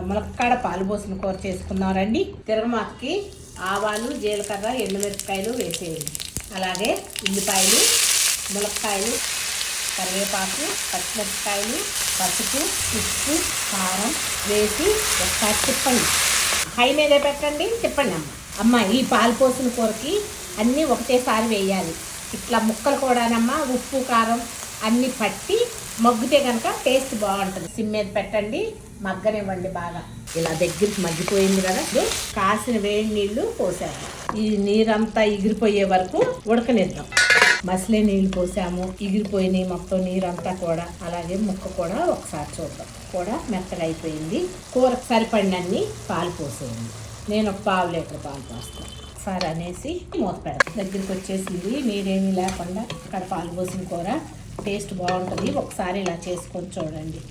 ములక్కాడ పాలు పోసిన కూర చేసుకుందాం రండి. తిరగమాతకి ఆవాలు, జీలకర్ర, ఎండుమిరపకాయలు వేసేయండి. అలాగే ఉల్లిపాయలు, ములక్కాయలు, కరివేపాకు, పచ్చిమిరపకాయలు, పసుపు, ఉప్పు, కారం వేసి ఒకసారి తిప్పండి. హై మీదే పెట్టండి, తిప్పండి అమ్మ. ఈ పాలు పోసిన కూరకి అన్నీ ఒకటేసారి వేయాలి. ఇట్లా ముక్కలు కూడానమ్మా ఉప్పు కారం అన్నీ పట్టి మగ్గితే కనుక టేస్ట్ బాగుంటుంది. సిమ్ మీద పెట్టండి, మగ్గనివ్వండి బాగా. ఇలా దగ్గరికి మగ్గిపోయింది కదా, కాసిన వేడి నీళ్లు పోసాము. ఈ నీరంతా ఎగిరిపోయే వరకు ఉడకనిద్దాం. మసిలే నీళ్ళు పోసాము, ఎగిరిపోయినాయి మొత్తం నీరంతా కూడా. అలాగే ముక్క కూడా ఒకసారి చూద్దాం, కూడా మెత్తగా అయిపోయింది. కూరకు సరిపడినన్ని పాలు పోసేయండి. నేను ఒక 1/2 లీటర్ పాలు పోస్తాను. ఒకసారి అనేసి మూత పెడతాం. దగ్గరికి వచ్చేసింది, నీరేమీ లేకుండా ఇక్కడ పాలు పోసిన కూర టేస్ట్ బాగుంటుంది. ఒకసారి ఇలా చేసుకొని చూడండి.